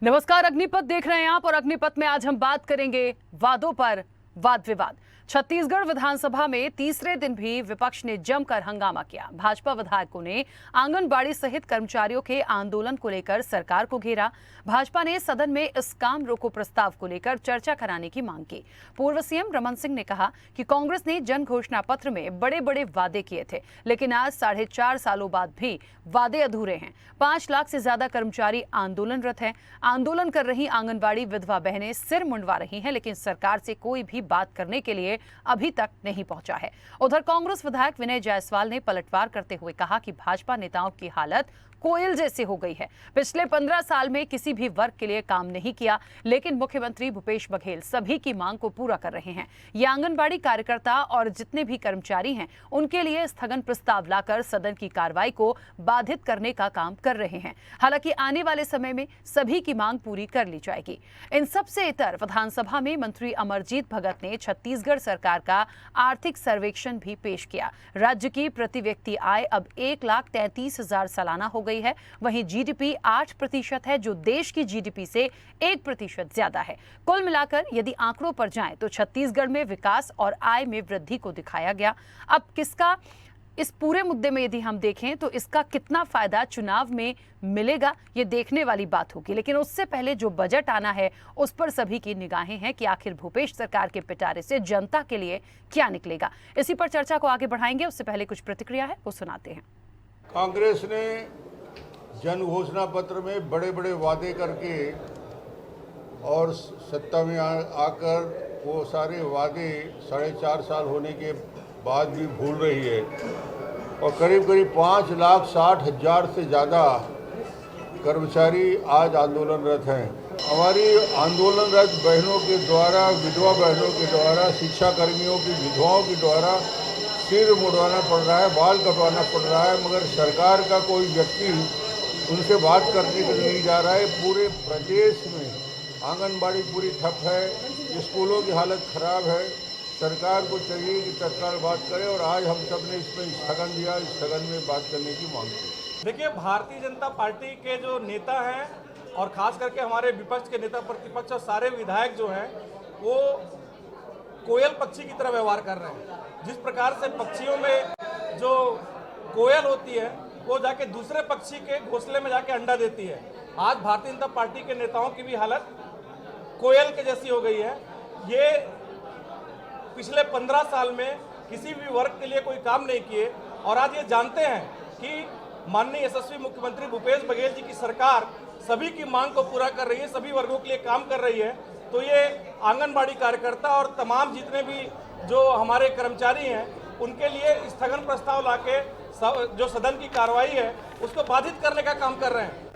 नमस्कार, अग्निपथ देख रहे हैं आप और अग्निपथ में आज हम बात करेंगे वादों पर वाद विवाद। छत्तीसगढ़ विधानसभा में तीसरे दिन भी विपक्ष ने जमकर हंगामा किया। भाजपा विधायकों ने आंगनबाड़ी सहित कर्मचारियों के आंदोलन को लेकर सरकार को घेरा। भाजपा ने सदन में इस काम रोको प्रस्ताव को लेकर चर्चा कराने की मांग की। पूर्व सीएम रमन सिंह ने कहा कि कांग्रेस ने जन घोषणा पत्र में बड़े बड़े वादे किए थे, लेकिन आज 4.5 सालों बाद भी वादे अधूरे हैं। 5 लाख से ज्यादा कर्मचारी आंदोलनरत हैं। आंदोलन कर रही आंगनबाड़ी विधवा बहनें सिर मुंडवा रही हैं, लेकिन सरकार से कोई भी बात करने के लिए अभी तक नहीं पहुंचा है। उधर कांग्रेस विधायक विनय जायसवाल ने पलटवार करते हुए कहा कि भाजपा नेताओं की हालत कोयल जैसी हो गई है। पिछले 15 साल में किसी भी वर्ग के लिए काम नहीं किया, लेकिन मुख्यमंत्री भूपेश बघेल सभी की मांग को पूरा कर रहे हैं। ये आंगनबाड़ी कार्यकर्ता और जितने भी कर्मचारी हैं, उनके लिए स्थगन प्रस्ताव लाकर सदन की कार्रवाई को बाधित करने का काम कर रहे हैं। हालांकि आने वाले समय में सभी की मांग पूरी कर ली जाएगी। इन सबसे इतर विधानसभा में मंत्री अमरजीत भगत ने छत्तीसगढ़ सरकार का आर्थिक सर्वेक्षण भी पेश किया। राज्य की प्रति व्यक्ति आय अब 1,33,000 सालाना हो गई है। वहीं जीडीपी 8% है, जो देश की जीडीपी से 1% ज्यादा है। कुल मिलाकर यदि आंकड़ों पर जाएं तो छत्तीसगढ़ में विकास और आय में वृद्धि को दिखाया गया। अब किसका इस पूरे मुद्दे में यदि हम देखें तो इसका कितना फायदा चुनाव में मिलेगा, ये देखने वाली बात होगी। लेकिन उससे पहले जो बजट आना है उस पर सभी की निगाहें हैं कि आखिर भूपेश सरकार के पिटारे से जनता के लिए क्या निकलेगा। इसी पर चर्चा को आगे बढ़ाएंगे। उससे पहले कुछ प्रतिक्रिया है, वो सुनाते हैं। कांग्रेस ने जन घोषणा पत्र में बड़े बड़े वादे करके और सत्ता में आकर वो सारे वादे 4.5 साल होने के बाद भी भूल रही है और करीब करीब 5,60,000 से ज़्यादा कर्मचारी आज आंदोलनरत हैं। हमारी आंदोलनरत बहनों के द्वारा, विधवा बहनों के द्वारा, शिक्षा कर्मियों की विधवाओं के द्वारा सिर मुड़वाना पड़ रहा है, बाल कटवाना पड़ रहा है, मगर सरकार का कोई व्यक्ति उनसे बात करने के लिए नहीं जा रहा है। पूरे प्रदेश में आंगनबाड़ी पूरी ठप है, स्कूलों की हालत खराब है। सरकार को चाहिए कि तत्काल बात करे और आज हम सब ने इसमें स्थगन दिया। इस स्थगन में बात करने की मांग की। देखिए, भारतीय जनता पार्टी के जो नेता हैं और खास करके हमारे विपक्ष के नेता, प्रतिपक्ष और सारे विधायक जो हैं, वो कोयल पक्षी की तरह व्यवहार कर रहे हैं। जिस प्रकार से पक्षियों में जो कोयल होती है वो जाके दूसरे पक्षी के घोंसले में जाके अंडा देती है, आज भारतीय जनता पार्टी के नेताओं की भी हालत कोयल के जैसी हो गई है। ये पिछले 15 साल में किसी भी वर्ग के लिए कोई काम नहीं किए और आज ये जानते हैं कि माननीय यशस्वी मुख्यमंत्री भूपेश बघेल जी की सरकार सभी की मांग को पूरा कर रही है, सभी वर्गों के लिए काम कर रही है। तो ये आंगनबाड़ी कार्यकर्ता और तमाम जितने भी जो हमारे कर्मचारी हैं, उनके लिए स्थगन प्रस्ताव लाके जो सदन की कार्रवाई है उसको बाधित करने का काम कर रहे हैं।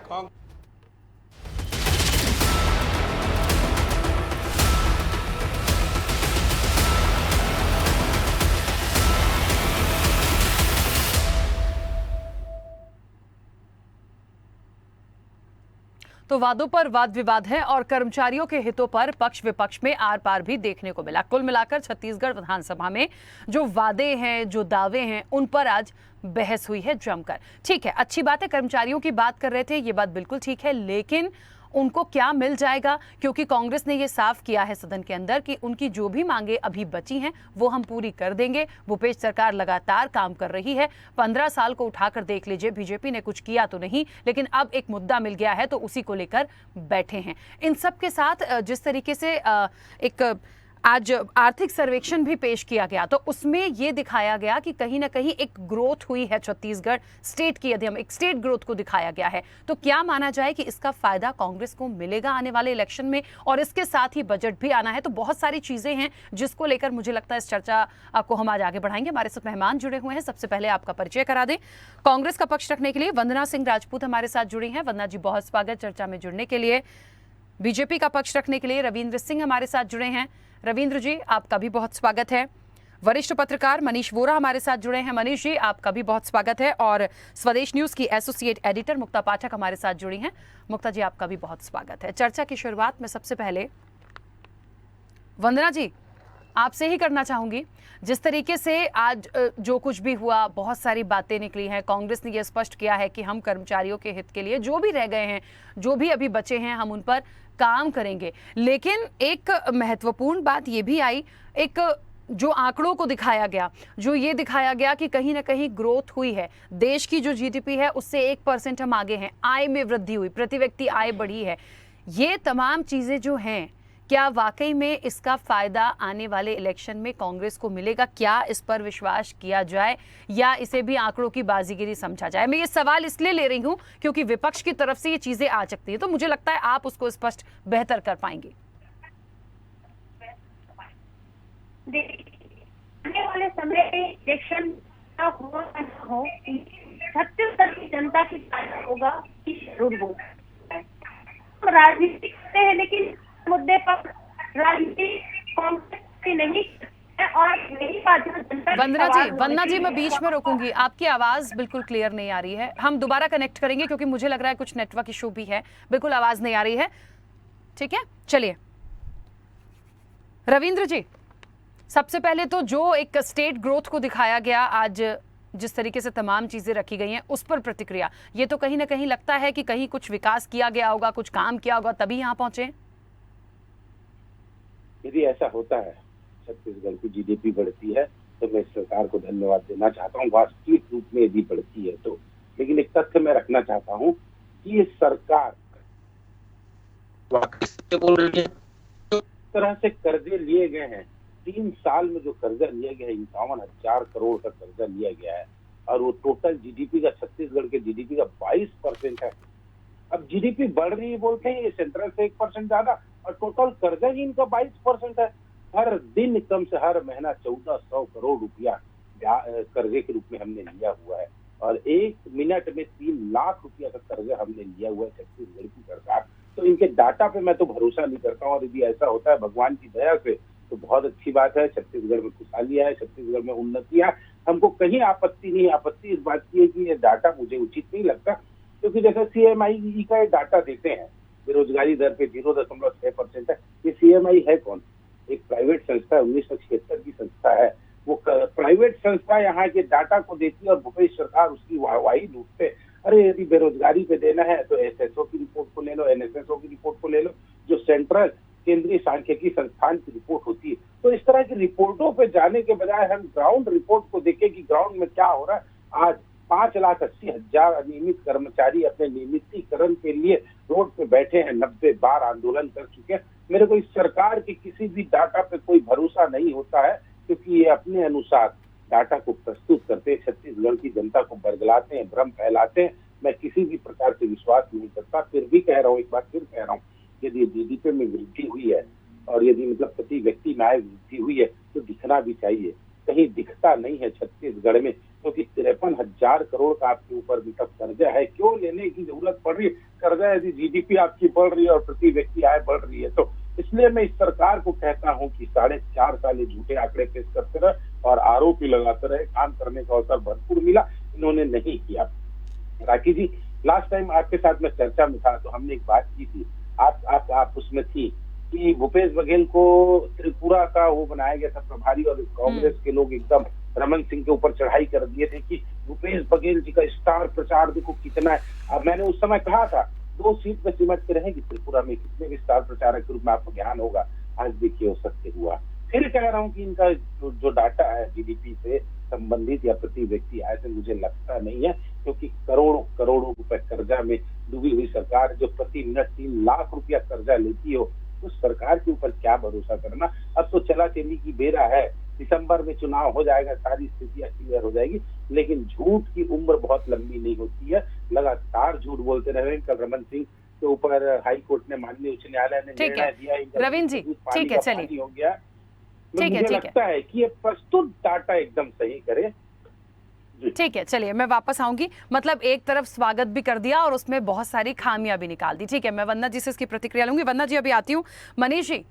तो वादों पर वाद विवाद है और कर्मचारियों के हितों पर पक्ष विपक्ष में आर पार भी देखने को मिला। कुल मिलाकर छत्तीसगढ़ विधानसभा में जो वादे हैं, जो दावे हैं, उन पर आज बहस हुई है जमकर। ठीक है, अच्छी बात है, कर्मचारियों की बात कर रहे थे, ये बात बिल्कुल ठीक है, लेकिन उनको क्या मिल जाएगा? क्योंकि कांग्रेस ने ये साफ किया है सदन के अंदर कि उनकी जो भी मांगे अभी बची हैं वो हम पूरी कर देंगे। भूपेश सरकार लगातार काम कर रही है। 15 साल को उठाकर देख लीजिए, बीजेपी ने कुछ किया तो नहीं, लेकिन अब एक मुद्दा मिल गया है तो उसी को लेकर बैठे हैं। इन सब के साथ जिस तरीके से एक आज आर्थिक सर्वेक्षण भी पेश किया गया तो उसमें यह दिखाया गया कि कहीं ना कहीं एक ग्रोथ हुई है छत्तीसगढ़ स्टेट की। यदि हम एक स्टेट ग्रोथ को दिखाया गया है तो क्या माना जाए कि इसका फायदा कांग्रेस को मिलेगा आने वाले इलेक्शन में? और इसके साथ ही बजट भी आना है, तो बहुत सारी चीजें हैं जिसको लेकर मुझे लगता है इस चर्चा को हम आज आगे बढ़ाएंगे। हमारे साथ मेहमान जुड़े हुए हैं, सबसे पहले आपका परिचय करा दें। कांग्रेस का पक्ष रखने के लिए वंदना सिंह राजपूत हमारे साथ जुड़ी हैं। वंदना जी, बहुत स्वागत चर्चा में जुड़ने के लिए। बीजेपी का पक्ष रखने के लिए रविंद्र सिंह हमारे साथ जुड़े हैं। रविंद्र जी, आपका भी बहुत स्वागत है। वरिष्ठ पत्रकार मनीष वोरा हमारे साथ जुड़े हैं। मनीष जी, आपका भी बहुत स्वागत है। और स्वदेश न्यूज की एसोसिएट एडिटर मुक्ता पाठक हमारे साथ जुड़ी हैं। मुक्ता जी, आपका भी बहुत स्वागत है। चर्चा की शुरुआत में सबसे पहले वंदना जी, आपसे ही करना चाहूंगी। जिस तरीके से आज जो कुछ भी हुआ, बहुत सारी बातें निकली हैं। कांग्रेस ने यह स्पष्ट किया है कि हम कर्मचारियों के हित के लिए जो भी रह गए हैं, जो भी अभी बचे हैं, हम उन पर काम करेंगे। लेकिन एक महत्वपूर्ण बात यह भी आई, एक जो आंकड़ों को दिखाया गया, जो ये दिखाया गया कि कहीं ना कहीं ग्रोथ हुई है, देश की जो जीडीपी है उससे 1% हम आगे हैं, आय में वृद्धि हुई, प्रति व्यक्ति आय बढ़ी है। ये तमाम चीजें जो हैं, क्या वाकई में इसका फायदा आने वाले इलेक्शन में कांग्रेस को मिलेगा? क्या इस पर विश्वास किया जाए या इसे भी आंकड़ों की बाजीगिरी समझा जाए? मैं ये सवाल इसलिए ले रही हूं क्योंकि विपक्ष की तरफ से ये चीजें आ सकती हैं, तो मुझे लगता है आप उसको स्पष्ट बेहतर कर पाएंगे। आने वाले समय में इलेक्शन का हो न हो, छत्तीसगढ़ की जनता की ताकत होगा कि जरूर होगा। हम राजनीति करते हैं लेकिन मुद्दे पर राजनीति कांग्रेस की नहीं है। और मेरी बात जनता वंदना जी मैं बीच में रोकूंगी, आपकी आवाज बिल्कुल क्लियर नहीं आ रही है। हम दोबारा कनेक्ट करेंगे क्योंकि मुझे लग रहा है कुछ नेटवर्क इशू भी है, बिल्कुल आवाज नहीं आ रही है। ठीक है, चलिए रविंद्र जी, सबसे पहले तो जो एक स्टेट ग्रोथ को दिखाया गया आज, जिस तरीके से तमाम चीजें रखी गई हैं, उस पर प्रतिक्रिया। ये तो कहीं ना कहीं लगता है कि कहीं कुछ विकास किया गया होगा, कुछ काम किया होगा, तभी यहाँ पहुंचे। यदि ऐसा होता है, छत्तीसगढ़ की जीडीपी बढ़ती है, तो मैं सरकार को धन्यवाद देना चाहता हूँ, वास्तविक रूप में यदि बढ़ती है तो। लेकिन एक तथ्य मैं रखना चाहता हूँ कि ये सरकार बोल रही है, तो तरह से कर्जे लिए गए हैं, 3 साल में जो कर्जा लिया गया है 51,000 करोड़ का कर्जा लिया गया है, और वो टोटल जीडीपी का, छत्तीसगढ़ के जीडीपी का 22% है। अब जीडीपी बढ़ रही है बोलते हैं, ये सेंट्रल से 1% ज्यादा, और टोटल कर्जा ही इनका 22% है। हर दिन कम से हर महीना 1400 करोड़ रुपया कर्जे के रूप में हमने लिया हुआ है, और 1 मिनट में 3 लाख रुपया का कर्जा हमने लिया हुआ है छत्तीसगढ़ की सरकार। तो इनके डाटा पे मैं तो भरोसा नहीं करता हूँ, और यदि ऐसा होता है भगवान की दया से तो बहुत अच्छी बात है। छत्तीसगढ़ में खुशहाली है, छत्तीसगढ़ में उन्नति है, हमको कहीं आपत्ति नहीं। आपत्ति इस बात की है कि ये डाटा मुझे उचित नहीं लगता, क्योंकि जैसे CMI का डाटा देते हैं, बेरोजगारी दर पे 0.6% है। ये CMI है कौन? एक प्राइवेट संस्था है, 1976 की संस्था है। वो प्राइवेट संस्था यहाँ के डाटा को देती है और भूपेश सरकार उसकी वाहवाही लूटते। अरे यदि बेरोजगारी पे देना है तो SSO की रिपोर्ट को ले लो, NSSO की रिपोर्ट को ले लो, जो सेंट्रल केंद्रीय सांख्यिकी संस्थान की रिपोर्ट होती है। तो इस तरह की रिपोर्टों पे जाने के बजाय हम ग्राउंड रिपोर्ट को देखें कि ग्राउंड में क्या हो रहा है। आज 5,80,000 अनियमित कर्मचारी अपने नियमितीकरण के लिए रोड पे बैठे हैं, 90 बार आंदोलन कर चुके हैं। मेरे को इस सरकार के किसी भी डाटा पे कोई भरोसा नहीं होता है, क्योंकि ये अपने अनुसार डाटा को प्रस्तुत करते, छत्तीसगढ़ की जनता को बरगलाते हैं, भ्रम फैलाते हैं। मैं किसी भी प्रकार से विश्वास नहीं करता। फिर भी कह रहा हूँ, एक बार फिर कह रहा हूँ, यदि जीडीपी में वृद्धि हुई है और यदि मतलब प्रति व्यक्ति आय वृद्धि हुई है तो दिखना भी चाहिए। कहीं दिखता नहीं है छत्तीसगढ़ में, क्योंकि 53,000 करोड़ का आपके ऊपर मतलब कर्जा है। क्यों लेने की जरूरत पड़ रही है कर्जा, यदि जीडीपी आपकी बढ़ रही है और प्रति व्यक्ति आय बढ़ रही है तो? इसलिए मैं इस सरकार को कहता हूं कि 4.5 साल ये झूठे आंकड़े पेश करते रहे और आरोप ही लगाते रहे। काम करने का अवसर भरपूर मिला, इन्होंने नहीं किया। राखी जी, लास्ट टाइम आपके साथ मैं चर्चा में था तो हमने एक बात की थी, आप उसमें थी कि भूपेश बघेल को त्रिपुरा का वो बनाया गया था प्रभारी, और कांग्रेस के लोग एकदम रमन सिंह के ऊपर चढ़ाई कर दिए थे कि भूपेश बघेल जी का स्टार प्रचार देखो कितना है। अब मैंने उस समय कहा था 2 सीट में सिमट के रहेगी त्रिपुरा में, कितने भी स्टार प्रचारक के रूप में आपको ज्ञान होगा। आज देखिए वो सत्य हुआ। फिर कह रहा हूँ कि इनका जो डाटा है जीडीपी से संबंधित या प्रति व्यक्ति आय से मुझे लगता नहीं है, क्योंकि करोड़ों रुपए कर्जा में डूबी हुई सरकार जो प्रति मिनट 3 लाख रुपया कर्जा लेती हो, उस सरकार के ऊपर क्या भरोसा करना। अब तो चला चली की बेरा है, दिसंबर में चुनाव हो जाएगा, सारी स्थितियां क्लियर हो जाएगी। लेकिन झूठ की उम्र बहुत लंबी नहीं होती है, लगातार झूठ बोलते रहे। कल रमन सिंह के ऊपर हाई कोर्ट ने, माननीय उच्च न्यायालय ने निर्णय दिया। रविंद्र जी ठीक है, चलिए हो गया। ठीक है, मुझे लगता है कि ये प्रस्तुत डाटा एकदम सही करे। ठीक है, चलिए मैं वापस आऊंगी। मतलब एक तरफ स्वागत भी कर दिया और उसमें बहुत सारी खामियां भी निकाल दी। ठीक है, मैं वंदना जी से इसकी प्रतिक्रिया लूंगी। वंदना जी अभी आती हूँ। मनीष जी,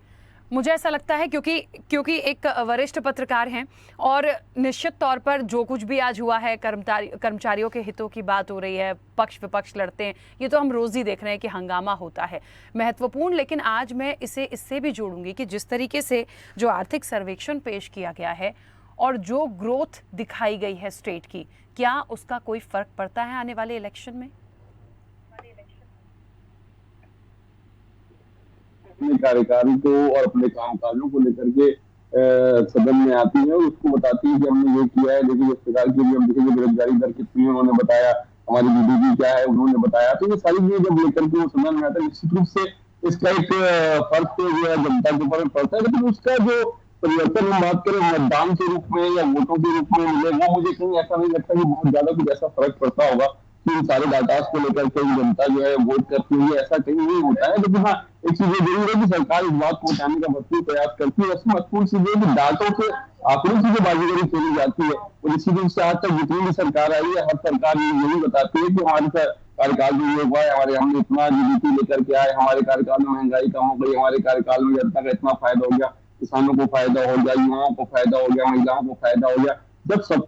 मुझे ऐसा लगता है क्योंकि एक वरिष्ठ पत्रकार हैं और निश्चित तौर पर जो कुछ भी आज हुआ है, कर्मचारियों के हितों की बात हो रही है, पक्ष विपक्ष लड़ते हैं, ये तो हम रोज ही देख रहे हैं कि हंगामा होता है महत्वपूर्ण। लेकिन आज मैं इसे इससे भी जोड़ूंगी कि जिस तरीके से जो आर्थिक सर्वेक्षण पेश किया गया है और जो ग्रोथ दिखाई गई है स्टेट की, क्या उसका कोई फर्क पड़ता है आने वाले इलेक्शन में? अपने कार्यकाल को और अपने कामकाजों को लेकर के सदन में आती है और उसको बताती है कि हमने ये किया है। देखिए, इस प्रकार की हम देखेंगे बेरोजगारी दर कितनी है, उन्होंने बताया, हमारी जीडीपी क्या है उन्होंने बताया। तो ये सारी चीजें जब लेकर के वो सदन में आता है, निश्चित रूप से इसका एक फर्क तो जो है जनता के ऊपर पड़ता है, लेकिन उसका जो परिवर्तन हम बात करें मतदान के रूप में या वोटों के रूप में मिले, वो मुझे कहीं ऐसा नहीं लगता कि बहुत ज्यादा कुछ ऐसा फर्क पड़ता होगा कि इन सारे डाटास को लेकर के जनता जो है वोट करती है, ऐसा कहीं नहीं होता है। लेकिन हाँ, एक चीज जरूर है कि सरकार इस बात को बताने का भरपूर प्रयास करती है। वैसे महत्वपूर्ण चीज है कि डाटों के आंकड़ों की जो बाजीगरी खेली जाती है, और निश्चित रूप से आज तक जितनी भी सरकार आई है, हर सरकार यही बताती है कि हमारे कार्यकाल में ये हुआ है, हमने इतना जीडीपी लेकर के आए, हमारे कार्यकाल में महंगाई कम हो गई, हमारे कार्यकाल में जनता का इतना फायदा हो गया, किसानों को फायदा हो गया, युवाओं को फायदा हो गया, महिलाओं को फायदा हो गया। जब सब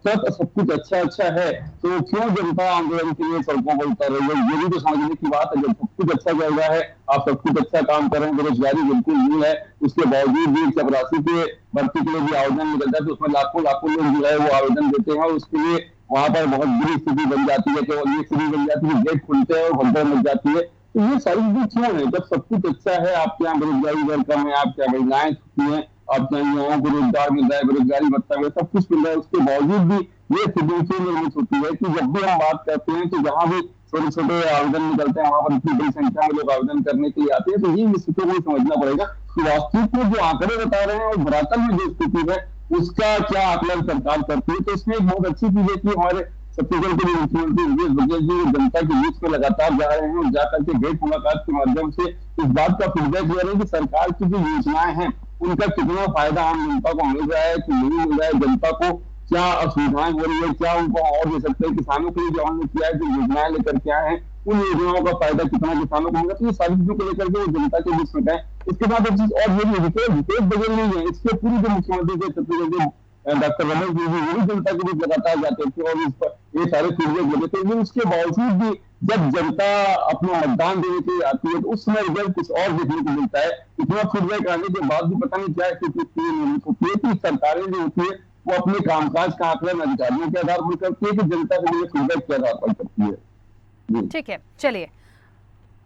कुछ अच्छा है तो क्यों जनता आंदोलन के लिए सड़कों पर उतर रही है? ये भी तो समझने की बात है। जब सब कुछ अच्छा चल रहा है, आप सब कुछ अच्छा काम कर रहे हैं, बेरोजगारी बिल्कुल नहीं है, उसके बावजूद भी चपरासी के भर्ती के लिए भी आवेदन निकलता है तो उसमें लाखों लोग जो है वो आवेदन देते हैं और उसके लिए वहां पर बहुत बुरी स्थिति बन जाती है। केवल ये स्थिति बन जाती है, गेट खुलते हैं और भगदड़ मच जाती है। तो ये सारी चीजें क्यों है? जब सब कुछ अच्छा है, आपके यहाँ बेरोजगारी दर कम है, आपके यहाँ महिलाएं छुट्टी है, आपके युवाओं को रोजगार मिल रहा है, बेरोजगारी भत्ता मिल रहा है, सब कुछ मिल रहा है, उसके बावजूद भी ये स्थिति निर्मित होती है कि जब भी हम बात करते हैं तो जहां भी छोटे छोटे आवेदन निकलते हैं वहां पर इतनी बड़ी संख्या में लोग आवेदन करने के लिए आते हैं। तो ये स्थिति को समझना पड़ेगा कि वास्तविक में जो आंकड़े बता रहे हैं और धरातल में जो स्थिति है उसका क्या आकलन सरकार करती है। तो इसमें एक बहुत अच्छी चीज है कि हमारे छत्तीसगढ़ के मुख्यमंत्री भूपेश बघेल जी जनता के बीच में लगातार जा रहे हैं और जाकर के भेंट मुलाकात के माध्यम से इस बात का फीडबैक दे रहे हैं कि सरकार की जो योजनाएं हैं उनका कितना फायदा आम जनता को मिल रहा है कि नहीं मिल रहा है, जनता को क्या असुविधाएं हो रही है, क्या उनको और दे सकते हैं, किसानों के लिए जो हमने किया है, जो योजनाएं लेकर के आए हैं उन योजनाओं का फायदा कितना किसानों को मिला। तो ये सारी चीजों को लेकर के वो जनता के बीच में गए। इसके बाद एक चीज और ये भूपेश बघेल नहीं है, इसके पूरी जो मुख्यमंत्री थे छत्तीसगढ़ के डॉक्टर रमन सिंह जी, वो भी जनता के बीच लगातार जाते थे और इस पर ये सारे फीडबैक देते थे। लेकिन उसके बावजूद भी जब जनता अपना मतदान देने के लिए आती है तो उस समय रिजल्ट कुछ और देखने को मिलता है। इतना फीडबैक आने के बाद भी पता नहीं क्या स्थिति निर्मित होती है कि सरकारें जो होती है वो अपने कामकाज का आकलन अधिकारियों के आधार पर करती है कि जनता के लिए फीडबैक के आधार पर करती है। ठीक है, चलिए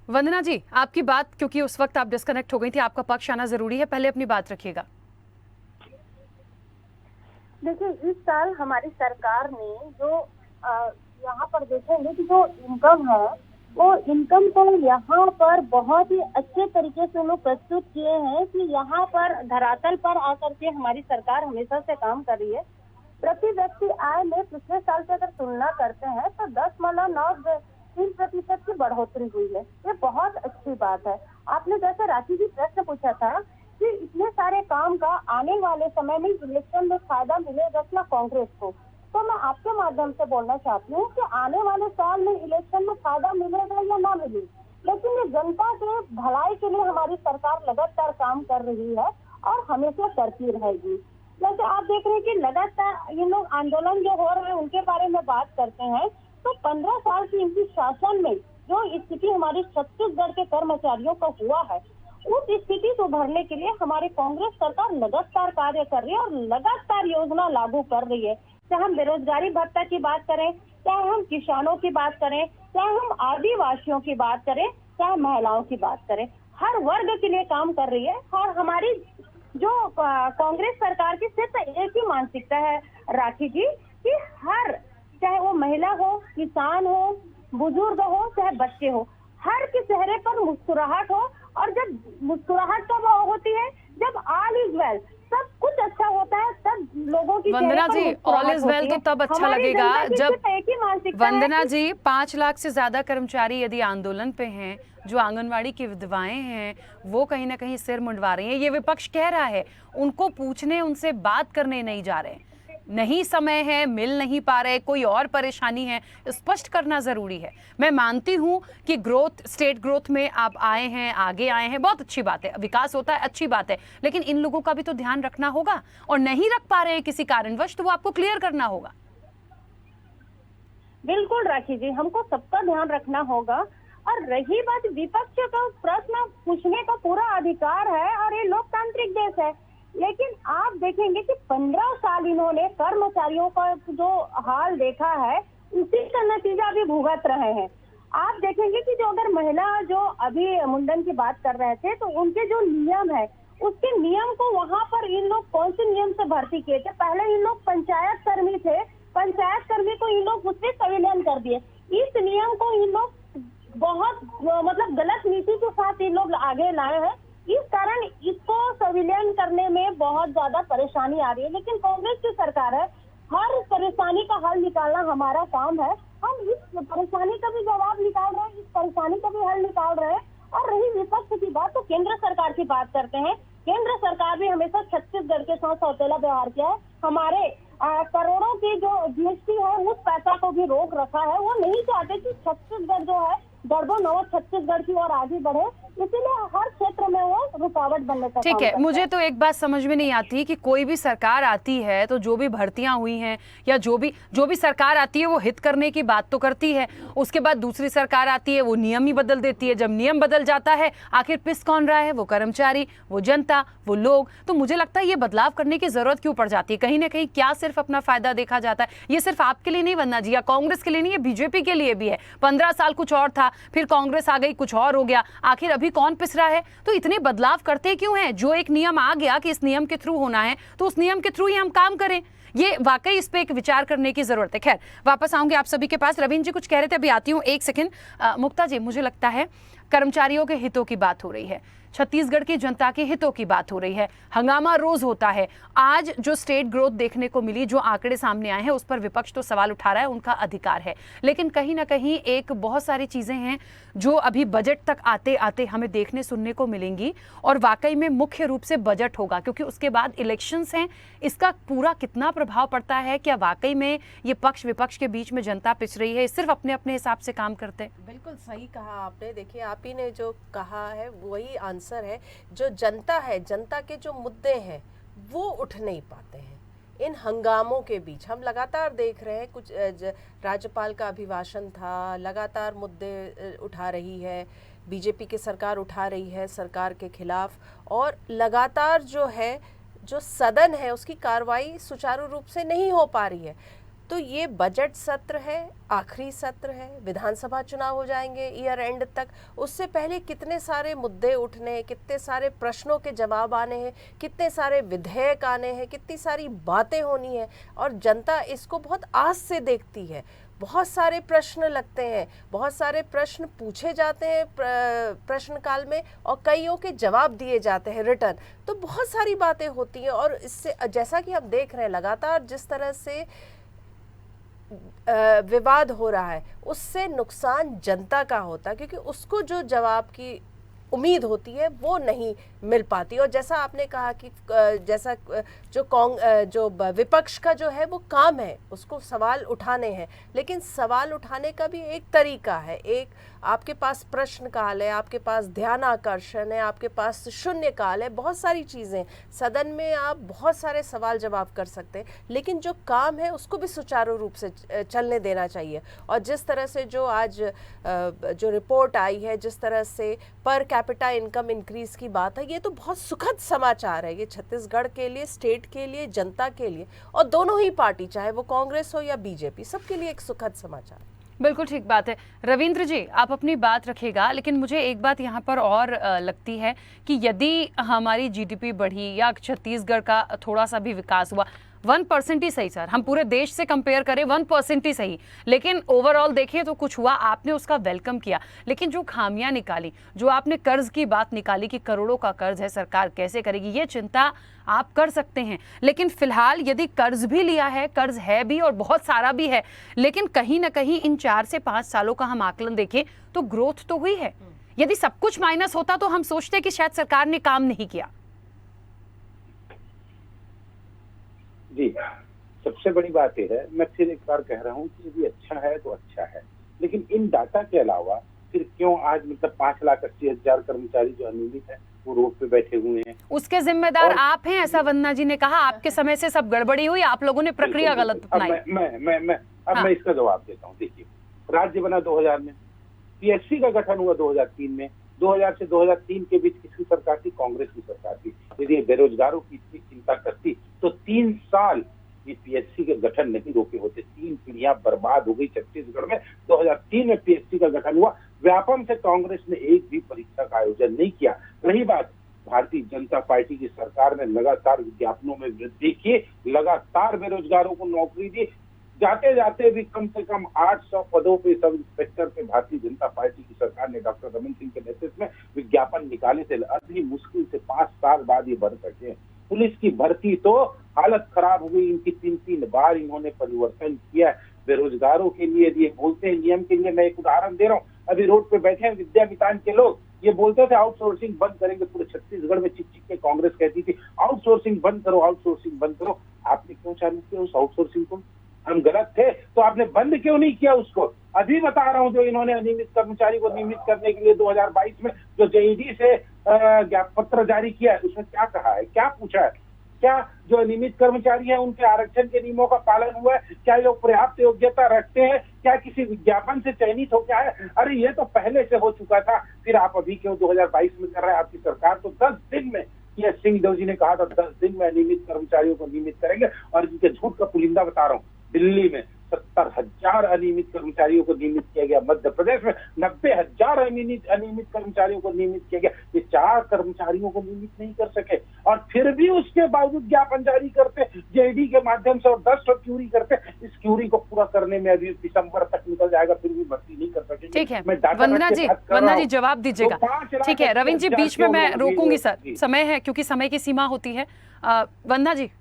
वंदना जी, आपकी बात, क्योंकि उस वक्त आप डिस्कनेक्ट हो गई थी, आपका पक्ष आना जरूरी है, पहले अपनी बात रखिएगा। देखिए, इस साल हमारी सरकार ने जो यहाँ पर देखेंगे कि जो इनकम है वो इनकम को यहाँ पर बहुत ही अच्छे तरीके से लोग प्रस्तुत किए हैं कि यहाँ पर धरातल पर आकर के हमारी सरकार हमेशा से काम कर रही है। प्रति व्यक्ति आय में पिछले साल से अगर तुलना करते हैं तो 10.93% की बढ़ोतरी हुई है। ये बहुत अच्छी बात है। आपने जैसे राखी जी प्रश्न पूछा था कि इतने सारे काम का आने वाले समय में इलेक्शन में फायदा मिलेगा क्या कांग्रेस को, तो मैं आपके माध्यम से बोलना चाहती हूँ कि आने वाले साल में इलेक्शन में फायदा मिलेगा या ना मिले, लेकिन ये जनता के भलाई के लिए हमारी सरकार लगातार काम कर रही है और हमेशा करती रहेगी। जैसे आप देख रहे हैं कि लगातार ये लोग आंदोलन जो हो रहे हैं उनके बारे में बात करते हैं, तो 15 साल की इनकी शासन में जो स्थिति हमारी छत्तीसगढ़ के कर्मचारियों का हुआ है, उस स्थिति को भरने के लिए हमारी कांग्रेस सरकार लगातार कार्य कर रही है और लगातार योजना लागू कर रही है। चाहे हम बेरोजगारी भत्ता की बात करें, चाहे हम किसानों की बात करें, चाहे हम आदिवासियों की बात करें, चाहे महिलाओं की बात करें, हर वर्ग के लिए काम कर रही है। और हमारी जो कांग्रेस सरकार की सिर्फ एक ही मानसिकता है राखी जी कि हर, चाहे वो महिला हो, किसान हो, बुजुर्ग हो, चाहे बच्चे हो, हर के चेहरे पर मुस्कुराहट हो। और जब मुस्कुराहट कब होती है, जब ऑल इज वेल, सब कुछ अच्छा होता है, तब लोगों की वंदना जी, ऑल इज वेल तो तब अच्छा लगेगा जब वंदना जी 5 लाख से ज्यादा कर्मचारी यदि आंदोलन पे हैं, जो आंगनवाड़ी की विधवाएं हैं वो कहीं ना कहीं सिर मुंडवा रही हैं, ये विपक्ष कह रहा है, उनको पूछने, उनसे बात करने नहीं जा रहे हैं, नहीं समय है, मिल नहीं पा रहे, कोई और परेशानी है, स्पष्ट करना जरूरी है। मैं मानती हूं कि स्टेट ग्रोथ में आप आए हैं, आगे आए हैं, बहुत अच्छी बात है, विकास होता है, अच्छी बात है, लेकिन इन लोगों का भी तो ध्यान रखना होगा, और नहीं रख पा रहे हैं किसी कारणवश तो वो आपको क्लियर करना होगा। बिल्कुल राखी जी, हमको सबका ध्यान रखना होगा। और रही बात विपक्ष का, प्रश्न पूछने का पूरा अधिकार है और ये लोकतांत्रिक देश है, लेकिन आप देखेंगे कि 15 साल इन्होंने कर्मचारियों का जो हाल देखा है उसी का नतीजा भी भुगत रहे हैं। आप देखेंगे कि जो अगर महिला जो अभी मुंडन की बात कर रहे थे, तो उनके जो नियम है उसके नियम को वहां पर इन लोग कौन से नियम से भर्ती किए थे? पहले इन लोग पंचायत कर्मी थे, पंचायत कर्मी को इन लोग उससे संविलियन कर दिए। इस नियम को इन लोग बहुत मतलब गलत नीति के साथ इन लोग आगे लाए हैं, इस कारण इसको संविलियन करने में बहुत ज्यादा परेशानी आ रही है। लेकिन कांग्रेस की सरकार है, हर परेशानी का हल निकालना हमारा काम है, हम इस परेशानी का भी जवाब निकाल रहे हैं, इस परेशानी का भी हल निकाल रहे हैं। और रही विपक्ष की बात, तो केंद्र सरकार की बात करते हैं। केंद्र सरकार भी हमेशा छत्तीसगढ़ के साथ सौतेला व्यवहार किया है। हमारे करोड़ों की जो जीएसटी है उस पैसा को भी रोक रखा है। वो नहीं चाहते कि छत्तीसगढ़ जो है गढ़बो नव छत्तीसगढ़ की ओर आगे बढ़े, इसीलिए हर क्षेत्र में वो रुकावट बनने का ठीक है। मुझे तो एक बात समझ में नहीं आती कि कोई भी सरकार आती है तो जो भी भर्तियां हुई हैं या जो भी सरकार आती है वो हित करने की बात तो करती है, उसके बाद दूसरी सरकार आती है वो नियम ही बदल देती है। जब नियम बदल जाता है आखिर पिस कौन रहा है? वो कर्मचारी, वो जनता, वो लोग। तो मुझे लगता है ये बदलाव करने की जरूरत क्यों पड़ जाती है? कहीं ना कहीं क्या सिर्फ अपना फायदा देखा जाता है? ये सिर्फ आपके लिए नहीं बनना जी, या कांग्रेस के लिए नहीं, ये बीजेपी के लिए भी है। 15 साल कुछ और था, फिर कांग्रेस आ गई, कुछ और हो गया, आखिर अभी कौन पिस रहा है? तो इतने बदलाव करते क्यों हैं? जो एक नियम आ गया कि इस नियम के थ्रू होना है तो उस नियम के थ्रू ही हम काम करें। ये वाकई इस पे एक विचार करने की जरूरत है। खैर, वापस आऊंगे आप सभी के पास। रविंद्र जी कुछ कह रहे थे, अभी आती हूँ, एक सेकंड। मुक्ता जी, मुझे लगता है कर्मचारियों के हितों की बात हो रही है, छत्तीसगढ़ की जनता के हितों की बात हो रही है, हंगामा रोज होता है। आज जो स्टेट ग्रोथ देखने को मिली, जो आंकड़े सामने आए हैं, उस पर विपक्ष तो सवाल उठा रहा है, उनका अधिकार है, लेकिन कहीं ना कहीं एक बहुत सारी चीजें हैं जो अभी बजट तक आते आते हमें देखने सुनने को मिलेंगी, और वाकई में मुख्य रूप से बजट होगा क्योंकि उसके बाद इलेक्शंस हैं। इसका पूरा कितना प्रभाव पड़ता है? क्या वाकई में ये पक्ष विपक्ष के बीच में जनता पिस रही है, सिर्फ अपने अपने हिसाब से काम करते हैं? बिल्कुल सही कहा आपने। देखिए, आप ही ने जो कहा है वही आंसर है। जो जनता है, जनता के जो मुद्दे हैं वो उठ नहीं पाते हैं इन हंगामों के बीच। हम लगातार देख रहे हैं, कुछ राज्यपाल का अभिभाषण था, लगातार मुद्दे उठा रही है बीजेपी की सरकार, उठा रही है सरकार के खिलाफ, और लगातार जो है जो सदन है उसकी कार्रवाई सुचारू रूप से नहीं हो पा रही है। तो ये बजट सत्र है, आखिरी सत्र है, विधानसभा चुनाव हो जाएंगे ईयर एंड तक, उससे पहले कितने सारे मुद्दे उठने हैं, कितने सारे प्रश्नों के जवाब आने हैं, कितने सारे विधेयक आने हैं, कितनी सारी बातें होनी है, और जनता इसको बहुत आस से देखती है। बहुत सारे प्रश्न लगते हैं, बहुत सारे प्रश्न पूछे जाते हैं प्रश्नकाल में, और कईयों के जवाब दिए जाते हैं रिटर्न। तो बहुत सारी बातें होती हैं, और इससे जैसा कि हम देख रहे हैं लगातार जिस तरह से विवाद हो रहा है, उससे नुकसान जनता का होता है, क्योंकि उसको जो जवाब की उम्मीद होती है वो नहीं मिल पाती। और जैसा आपने कहा कि जैसा जो विपक्ष का जो है वो काम है, उसको सवाल उठाने हैं, लेकिन सवाल उठाने का भी एक तरीका है। एक आपके पास प्रश्न काल है, आपके पास ध्यान आकर्षण है, आपके पास शून्य काल है, बहुत सारी चीज़ें सदन में आप बहुत सारे सवाल जवाब कर सकते हैं, लेकिन जो काम है उसको भी सुचारू रूप से चलने देना चाहिए। और जिस तरह से जो आज जो रिपोर्ट आई है, जिस तरह से पर कैपिटा इनकम इंक्रीज की बात है, ये तो बहुत सुखद समाचार है, ये छत्तीसगढ़ के लिए, स्टेट के लिए, जनता के लिए, और दोनों ही पार्टी, चाहे वो कांग्रेस हो या बीजेपी, सबके लिए एक सुखद समाचार। बिल्कुल ठीक बात है। रविंद्र जी, आप अपनी बात रखिएगा, लेकिन मुझे एक बात यहाँ पर और लगती है कि यदि हमारी जीडीपी बढ़ी या छत्तीसगढ़ का थोड़ा सा भी विकास हुआ, 1% ही सही सर, हम पूरे देश से कंपेयर करें 1% ही सही, लेकिन ओवरऑल देखें तो कुछ हुआ, आपने उसका वेलकम किया। लेकिन जो खामियां निकाली, जो आपने कर्ज की बात निकाली कि करोड़ों का कर्ज है, सरकार कैसे करेगी, ये चिंता आप कर सकते हैं। लेकिन फिलहाल यदि कर्ज भी लिया है, कर्ज है भी और बहुत सारा भी है, लेकिन कहीं ना कहीं इन 4 से 5 सालों का हम आकलन देखें तो ग्रोथ तो हुई है। यदि सब कुछ माइनस होता तो हम सोचते कि शायद सरकार ने काम नहीं किया। जी, सबसे बड़ी बात यह है, मैं फिर एक बार कह रहा हूँ कि यदि अच्छा है तो अच्छा है, लेकिन इन डाटा के अलावा फिर क्यों आज मतलब 5,80,000 कर्मचारी जो अनियमित है वो रोड पे बैठे हुए हैं? उसके जिम्मेदार और- आप हैं, ऐसा वंदना जी ने कहा। आपके समय से सब गड़बड़ी हुई, आप लोगों ने प्रक्रिया बिल्कुल, गलत बिल्कुल। अपनाई। अब हाँ। मैं इसका जवाब देता हूँ। देखिए, राज्य बना 2000 में, पीएससी का गठन हुआ 2003 में, 2000 से 2003 के बीच किसकी सरकार थी? कांग्रेस की सरकार थी। यदि ये बेरोजगारों की इतनी चिंता करती तो 3 साल ये पीएससी के गठन नहीं रोके होते। 3 पीढ़ियां बर्बाद हो गई छत्तीसगढ़ में। 2003 में पीएससी का गठन हुआ, व्यापम से कांग्रेस ने एक भी परीक्षा का आयोजन नहीं किया। रही बात, भारतीय जनता पार्टी की सरकार ने लगातार विज्ञापनों में वृद्धि की, लगातार बेरोजगारों को नौकरी दी, जाते जाते भी कम से कम 800 पदों पे सब इंस्पेक्टर पे भारतीय जनता पार्टी की सरकार ने डॉक्टर रमन सिंह के नेतृत्व में विज्ञापन निकाले थे। अभी मुश्किल से 5 साल बाद ये भर सके। पुलिस की भर्ती तो हालत खराब हो गई, इनकी 3-3 बार इन्होंने परिवर्तन किया। बेरोजगारों के लिए ये बोलते हैं नियम के लिए, मैं एक उदाहरण दे रहा हूँ। अभी रोड पे बैठे हैं विद्या वितान के लोग, ये बोलते थे आउटसोर्सिंग बंद करेंगे। पूरे छत्तीसगढ़ में चिक चिक के कांग्रेस कहती थी आउटसोर्सिंग बंद करो, आउटसोर्सिंग बंद करो। आपने क्यों चालू किया उस आउटसोर्सिंग को? हम गलत थे तो आपने बंद क्यों नहीं किया उसको? अभी बता रहा हूँ, जो इन्होंने अनियमित कर्मचारी को नियमित करने के लिए 2022 में जो जेईडी से ज्ञापन पत्र जारी किया है, उसमें क्या कहा है, क्या पूछा है? क्या जो नियमित कर्मचारी है उनके आरक्षण के नियमों का पालन हुआ है? क्या लोग पर्याप्त योग्यता रखते हैं? क्या किसी विज्ञापन से चयनित हो क्या है? अरे ये तो पहले से हो चुका था, फिर आप अभी क्यों 2022 में कर रहे हैं? आपकी सरकार तो 10 दिन में, ये सिंहदेव जी ने कहा था 10 दिन में अनियमित कर्मचारियों को नियमित करेंगे, और इनके झूठ का पुलिंदा बता रहा हूँ। दिल्ली में 70,000 अनियमित कर्मचारियों को नियमित किया गया, मध्य प्रदेश में 90,000 अनियमित कर्मचारियों को नियमित किया गया। ये 4 कर्मचारियों को नियमित नहीं कर सके, और फिर भी उसके बावजूद ज्ञापन जारी करते जेडी के माध्यम से, और 10 क्यूरी करते। इस क्यूरी को पूरा करने में अभी दिसंबर तक निकल जाएगा, फिर भी भर्ती नहीं कर सकेंगे। ठीक है मैं डाटा वंदना रख जी, के बात कर रहा वंदना जी हूं। जवाब दीजिएगा। तो 5,00,000 ठीक है रविंद्र जी, बीच में मैं क्यों रोकूंगी सर, जी। समय है क्योंकि समय की सीमा होती है। वंदना जी,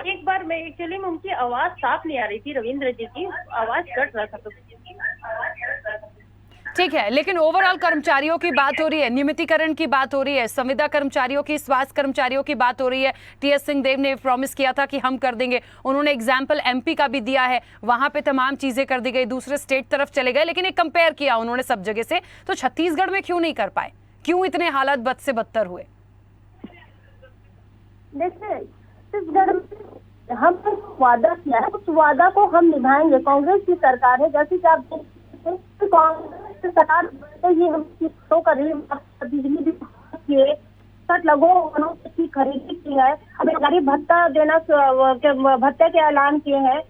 एक बार मैं एक्चुअली में उनकी आवाज साफ नहीं आ रही थी, रविंद्र जी की आवाज कट रहा था। तो ठीक है, लेकिन ओवरऑल कर्मचारियों की बात हो रही है, नियमितीकरण की बात हो रही है, संविदा कर्मचारियों की, स्वास्थ्य कर्मचारियों की बात हो रही है। टीएस सिंहदेव ने प्रॉमिस किया था कि हम कर देंगे, उन्होंने एग्जाम्पल एमपी का भी दिया है, वहां पे तमाम चीजें कर दी गई, दूसरे स्टेट तरफ चले गए, लेकिन एक कंपेयर किया उन्होंने सब जगह से। तो छत्तीसगढ़ में क्यों नहीं कर पाए? क्यों इतने हालात बद से बदतर हुए? देखिए, छत्तीसगढ़ में हम वादा किया है, उस वादा को हम निभाएंगे। कांग्रेस की सरकार है, जैसे कि आप देखते हैं, कांग्रेस की सरकार ही हम किस्तों का बिजली भी किए, लघु वनों की खरीदी की है, अभी गरीब भत्ता देना, भत्ते के ऐलान किए हैं,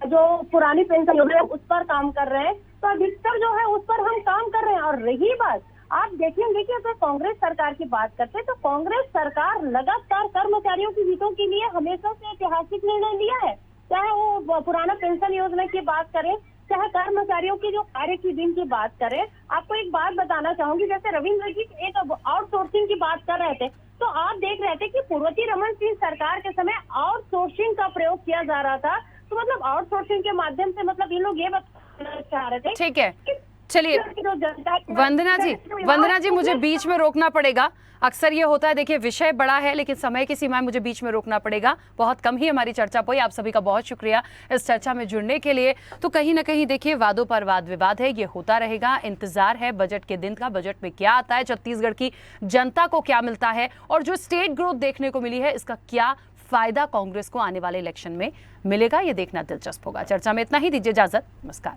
जो पुरानी पेंशन योजना है उस पर काम कर रहे हैं। तो अधिकतर जो है उस पर हम काम कर रहे हैं। और रही बात, आप देखेंगे कि अगर कांग्रेस सरकार की बात करते हैं तो कांग्रेस सरकार लगातार कर्मचारियों की हितों के लिए हमेशा से ऐतिहासिक निर्णय लिया है। चाहे वो पुराना पेंशन योजना की बात करें, चाहे कर्मचारियों की जो कार्य की दिन की बात करें। आपको एक बात बताना चाहूंगी, जैसे रविंद्र जी एक आउटसोर्सिंग की बात कर रहे थे, तो आप देख रहे थे कि पूर्वती रमन सिंह सरकार के समय आउटसोर्सिंग का प्रयोग किया जा रहा था। तो मतलब आउटसोर्सिंग के माध्यम से मतलब ये लोग ये बताना चाह रहे थे। ठीक है, चलिए वंदना जी मुझे बीच में रोकना पड़ेगा। अक्सर ये होता है, देखिए विषय बड़ा है लेकिन समय की सीमा मुझे बीच में रोकना पड़ेगा। बहुत कम ही हमारी चर्चा हुई। आप सभी का बहुत शुक्रिया इस चर्चा में जुड़ने के लिए। तो कहीं ना कहीं देखिए वादों पर वाद विवाद है, ये होता रहेगा। इंतजार है बजट के दिन का, बजट में क्या आता है, छत्तीसगढ़ की जनता को क्या मिलता है, और जो स्टेट ग्रोथ देखने को मिली है इसका क्या फायदा कांग्रेस को आने वाले इलेक्शन में मिलेगा, ये देखना दिलचस्प होगा। चर्चा में इतना ही, दीजिए इजाजत, नमस्कार।